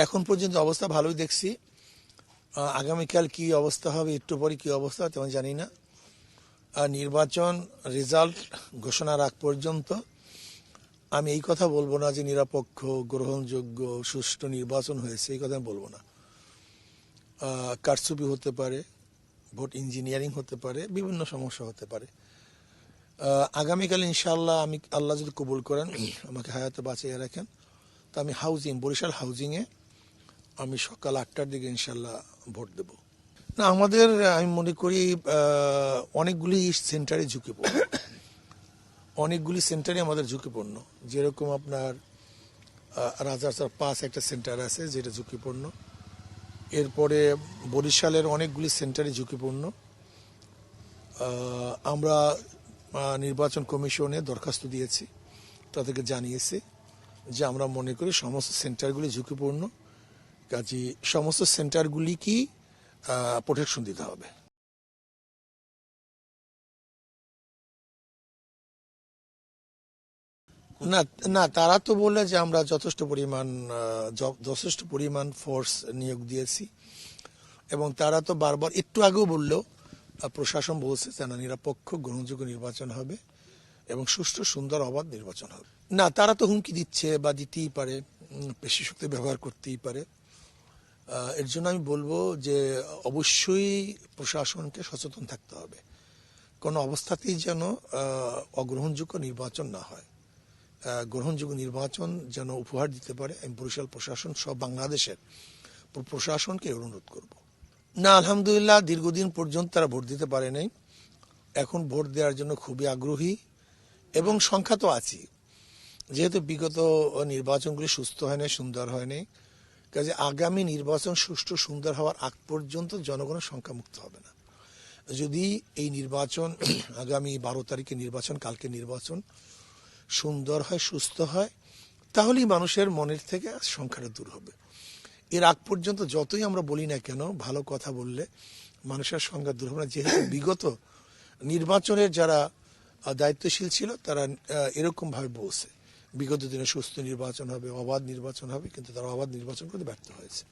এখন পর্যন্ত অবস্থা ভালোই দেখছি। আগামীকাল কি অবস্থা হবে, একটু পরে কি অবস্থা তেমন জানি না। নির্বাচন রেজাল্ট ঘোষণার আগ পর্যন্ত আমি এই কথা বলবো না যে নিরপেক্ষ, গ্রহণযোগ্য, সুষ্ঠু নির্বাচন হয়েছে, এই কথা আমি বলবো না। কারচুপি হতে পারে, ভোট ইঞ্জিনিয়ারিং হতে পারে, বিভিন্ন সমস্যা হতে পারে। আগামীকাল ইনশাআল্লাহ আমি, আল্লাহ যদি কবুল করেন, আমাকে হায়াতে বাঁচিয়ে রাখেন, তো আমি বরিশাল হাউজিংয়ে আমি সকাল 8টার দিকে ইনশাআল্লাহ ভোট দেব। না, আমাদের আমি মনে করি অনেকগুলি সেন্টারে ঝুঁকিপূর্ণ, অনেকগুলি সেন্টারে আমাদের ঝুঁকিপূর্ণ। যেরকম আপনার রাজারচর পাস একটা সেন্টার আছে যেটা ঝুঁকিপূর্ণ। এরপরে বরিশালের অনেকগুলি সেন্টারে ঝুঁকিপূর্ণ। আমরা নির্বাচন কমিশনে দরখাস্ত দিয়েছি, তাদেরকে জানিয়েছি যে আমরা মনে করি সমস্ত সেন্টারগুলি ঝুঁকিপূর্ণ, কাজে সমস্ত সেন্টারগুলিকে প্রোটেকশন দিতে হবে। না না, তারা তো বলে যে আমরা যথেষ্ট পরিমাণ ফোর্স নিয়োগ দিয়েছি, এবং তারা তো বারবার, একটু আগেও বললেও প্রশাসন বলছে যে না, নিরপেক্ষ গ্রহণযোগ্য নির্বাচন হবে এবং সুষ্ঠু, সুন্দর, অবাধ নির্বাচন হবে। না, তারা তো হুমকি দিচ্ছে বা দিতেই পারে, পেশি শক্তি ব্যবহার করতেই পারে। এর জন্য আমি বলবো যে অবশ্যই প্রশাসনকে সচেতন থাকতে হবে, কোনো অবস্থাতেই যেন অগ্রহণযোগ্য নির্বাচন না হয়। গ্রহণযোগ্য নির্বাচন যেন উপহার দিতে পারে। আমি বরিশাল প্রশাসন সব বাংলাদেশের প্রশাসনকে অনুরোধ করব। না, আলহামদুলিল্লাহ, দীর্ঘদিন পর্যন্ত তারা ভোট দিতে পারে নাই। এখন ভোট দেওয়ার জন্য খুবই আগ্রহী এবং সংখ্যা তো আছি, যেহেতু বিগত নির্বাচনগুলি সুস্থ হয় নাই, সুন্দর হয় নাই, কাজে আগামী নির্বাচন সুষ্ঠু, সুন্দর হওয়ার আগ পর্যন্ত জনগণের সংখ্যা মুক্ত হবে না। যদি এই নির্বাচন আগামী 12 তারিখে নির্বাচন, কালকে নির্বাচন সুন্দর হয়, সুস্থ হয়, তাহলেই মানুষের মনের থেকে সংখ্যাটা দূর হবে। এর আগ পর্যন্ত যতই আমরা বলি না কেন, ভালো কথা বললে মানুষের সংখ্যা দূর হবে না। যেহেতু বিগত নির্বাচনের যারা দায়িত্বশীল ছিল তারা এরকম ভাবে বলছে বিগত দিনে সুস্থ নির্বাচন হবে, অবাধ নির্বাচন হবে, কিন্তু তারা অবাধ নির্বাচন করতে ব্যর্থ হয়েছে।